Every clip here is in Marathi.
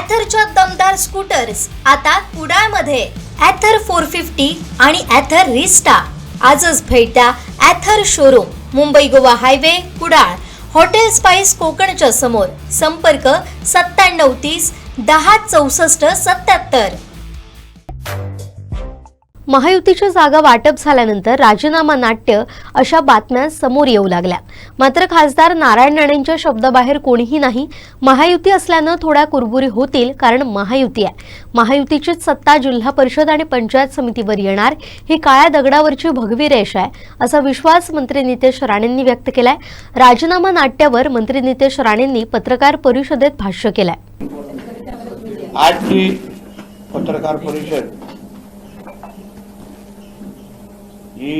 ॲथरच्या दमदार स्कूटर्स आता कुडाळमध्ये ॲथर 450 आणि ॲथर रिस्टा. आजच भेट द्या Ather showroom, Mumbai Goa highway, Kudal, hotel spice कोकणच्या समोर. संपर्क 9730 10 64 77. महायुतीच्या जागा वाटप झाल्यानंतर राजीनामा नाट्य अशा बातम्या समोर येऊ लागल्या. मात्र खासदार नारायण राणेंच्या शब्दाबाहेर कोणीही नाही. महायुती असल्यानं थोड्या कुरबुरी होतील, कारण महायुती आहे. महायुतीचीच सत्ता जिल्हा परिषद आणि पंचायत समितीवर येणार, ही काळ्या दगडावरची भगवी रेष आहे, असा विश्वास मंत्री नितेश राणेंनी व्यक्त केलाय. राजीनामा नाट्यावर मंत्री नितेश राणेंनी पत्रकार परिषदेत भाष्य केलंय. आजची पत्रकार परिषद ही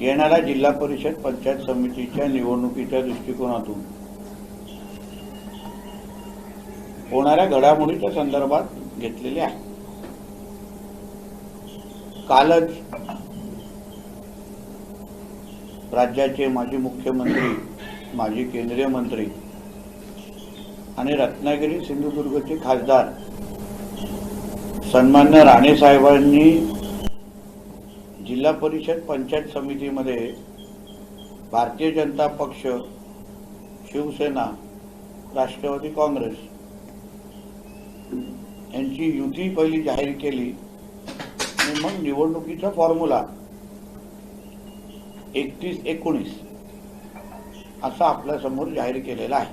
येणाऱ्या जिल्हा परिषद पंचायत समितीच्या निवडणुकीच्या दृष्टिकोनातून होणाऱ्या घडामोडीच्या संदर्भात घेतलेली आहे. कालच राज्याचे माजी मुख्यमंत्री, माजी केंद्रीय मंत्री आणि रत्नागिरी सिंधुदुर्गचे खासदार सन्मान्य राणे साहेबांनी जिल्हा परिषद पंचायत समितीमध्ये भारतीय जनता पक्ष, शिवसेना, राष्ट्रवादी काँग्रेस यांची युती पहिली जाहीर केली आणि मग निवडणुकीचा फॉर्म्युला 31-19 असा आपल्या समोर जाहीर केलेला आहे.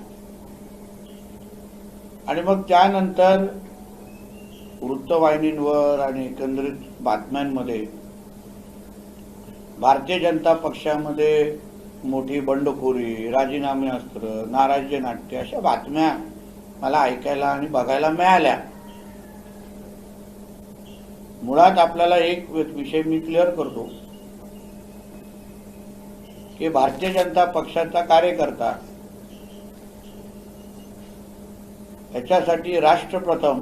आणि मग त्यानंतर वृत्तवाहिनींवर आणि एकंदरीत बातम्यांमध्ये भारतीय जनता पक्षामध्ये मोठी बंडखोरी, राजीनामे अस्त्र, नाराजी नाट्य अशा बातम्या मला ऐकायला आणि बघायला मिळाल्या. मुळात आपल्याला एक विषय मी क्लिअर करतो की भारतीय जनता पक्षाचा कार्यकर्ता याच्यासाठी राष्ट्र प्रथम,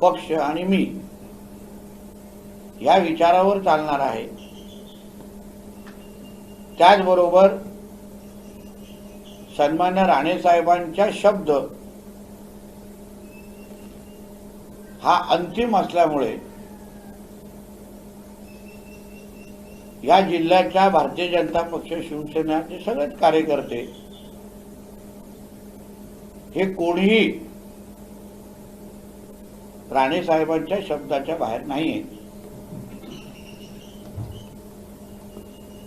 पक्ष आणि मी या विचारावर चालणार आहे. त्याचबरोबर सन्मान्य राणे साहेबांचा शब्द हा अंतिम असल्यामुळे या जिल्ह्याच्या भारतीय जनता पक्ष, शिवसेनेचे सगळेच कार्यकर्ते हे कोणीही राणे साहेबांच्या शब्दाच्या बाहेर नाहीये.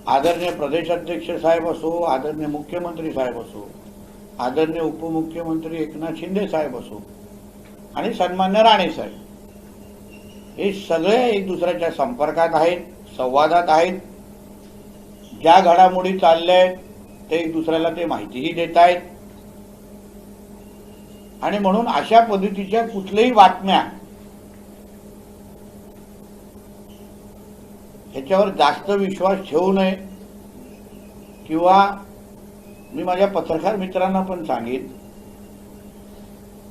आदरणीय प्रदेशाध्यक्ष साहेब असो, आदरणीय मुख्यमंत्री साहेब असो, आदरणीय उपमुख्यमंत्री एकनाथ शिंदे साहेब असो आणि सन्मान्य राणे साहेब, हे सगळे एक दुसऱ्याच्या संपर्कात आहेत, संवादात आहेत. ज्या घडामोडी चालल्या आहेत ते एक दुसऱ्याला ते माहितीही देत आहेत. आणि म्हणून अशा पद्धतीच्या कुठल्याही बातम्या ह्याच्यावर जास्त विश्वास ठेवू नये. किंवा मी माझ्या पत्रकार मित्रांना पण सांगेन,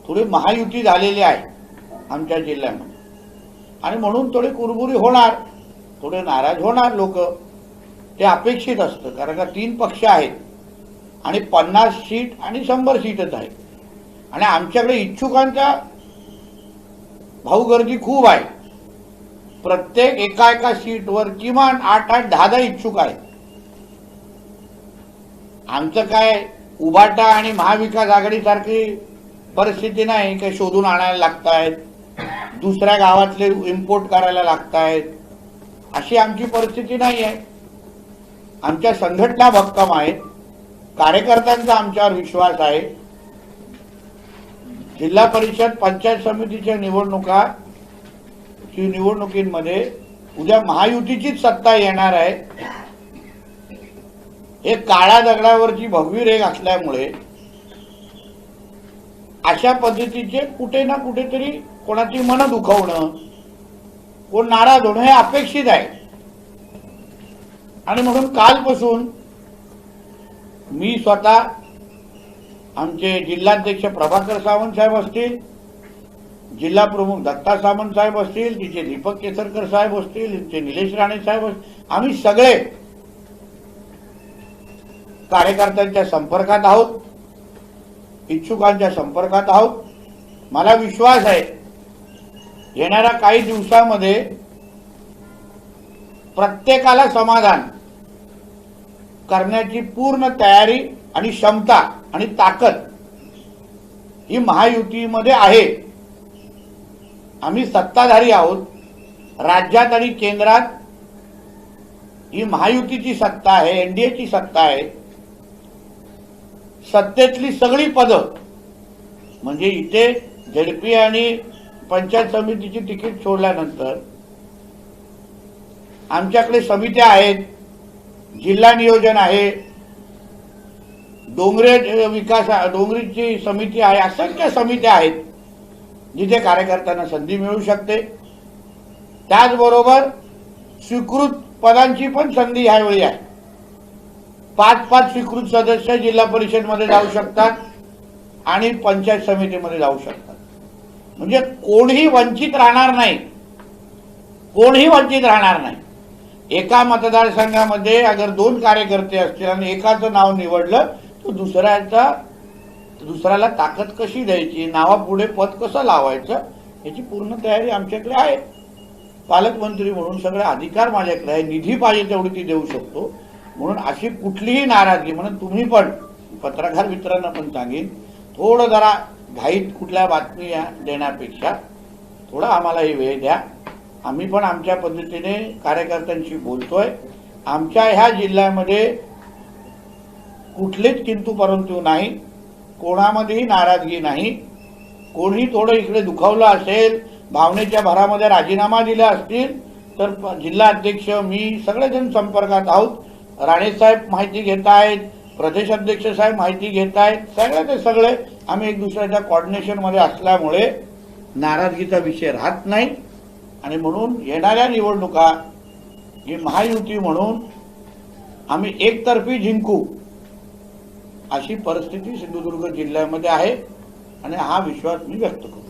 थोडी महायुती झालेली आहे आमच्या जिल्ह्यामध्ये आणि म्हणून थोडी कुरबुरी होणार, थोडे नाराज होणार लोक, ते अपेक्षित असतं. कारण का 3 पक्ष आहेत आणि 50 सीट आणि 100 सीटच आहेत आणि आमच्याकडे इच्छुकांचा भाऊगर्दी खूप आहे. प्रत्येक एका सीटवर किमान 8-8, 10-10 इच्छुक आहेत. आमचं काय उभाटा आणि महाविकास आघाडी सारखी परिस्थिती नाही की शोधून आणायला लागतायत, दुसऱ्या गावातले इम्पोर्ट करायला लागतायत, अशी आमची परिस्थिती नाही आहे. आमच्या संघटना भक्कम आहेत, कार्यकर्त्यांचा आमच्यावर विश्वास आहे. जिल्हा परिषद पंचायत समितीच्या निवडणुकीमध्ये उद्या महायुतीचीच सत्ता येणार आहे. हे काळ्या दगडावरची भगवी रेघ असल्यामुळे अशा पद्धतीचे कुठे ना कुठेतरी कोणाची मन दुखवणं, कोण नाराज होणं हे अपेक्षित आहे. आणि म्हणून कालपासून मी स्वतः, आमचे जिल्हाध्यक्ष प्रभाकर सावंत साहेब असतील, जिल्हा प्रमुख दत्ता सामंत साहेब असतील, तिचे दीपक केसरकर साहेब असतील, तिचे निलेश राणे साहेब असतील, आम्ही सगळे कार्यकर्त्यांच्या संपर्कात आहोत. इच्छुकांच्या संपर्कात आहोत. मला विश्वास आहे येणाऱ्या काही दिवसांमध्ये प्रत्येकाला समाधान करण्याची पूर्ण तयारी आणि क्षमता आणि ताकद ही महायुतीमध्ये आहे. आम्ही सत्ताधारी आहोत. राज्यात आणि केंद्रात ही महायुतीची सत्ता आहे, एनडीएची सत्ता आहे. सत्तेतली सगळी पदं म्हणजे इथे झेडपी आणि पंचायत समितीची तिकीट सोडल्यानंतर आमच्याकडे समित्या आहेत, जिल्हा नियोजन आहे, डोंगरीची समिती आहे, असंख्य समित्या आहेत जिथे कार्यकर्त्यांना संधी मिळू शकते. त्याचबरोबर स्वीकृत पदांची पण संधी यावेळी आहे. 5 स्वीकृत सदस्य जिल्हा परिषदमध्ये जाऊ शकतात आणि पंचायत समितीमध्ये जाऊ शकतात. म्हणजे कोणीही वंचित राहणार नाही, कोणीही वंचित राहणार नाही. एका मतदारसंघामध्ये अगर 2 कार्यकर्ते असतील आणि एकाचं नाव निवडलं तर दुसऱ्याला ताकद कशी द्यायची, नावापुढे पद कसं लावायचं याची पूर्ण तयारी आमच्याकडे आहे. पालकमंत्री म्हणून सगळे अधिकार माझ्याकडे आहे. निधी पाहिजे तेवढी ती देऊ शकतो. म्हणून अशी कुठलीही नाराजगी, म्हणून तुम्ही पण पत्रकार मित्रांना पण सांगेन, थोडं जरा घाईत कुठल्या बातमी देण्यापेक्षा थोडा आम्हालाही वेळ द्या. आम्ही पण आमच्या पद्धतीने कार्यकर्त्यांशी बोलतोय. आमच्या ह्या जिल्ह्यामध्ये कुठलेच किंतु परंतु नाही, कोणामध्येही नाराजगी नाही. कोणी थोडं इकडे दुखावलं असेल, भावनेच्या भरामध्ये राजीनामा दिला असतील तर जिल्हा अध्यक्ष मी सगळेजण संपर्कात आहोत. राणेसाहेब माहिती घेत आहेत, प्रदेश अध्यक्ष साहेब माहिती घेत आहेत. सगळे आम्ही एक दुसऱ्याच्या कोऑर्डिनेशनमध्ये असल्यामुळे नाराजगीचा विषय राहत नाही. आणि म्हणून येणाऱ्या निवडणुका ही महायुती म्हणून आम्ही एकतर्फी जिंकू अशी परिस्थिती सिंधुदुर्ग जिल्ह्यामध्ये आहे आणि हा विश्वास मी व्यक्त करतो.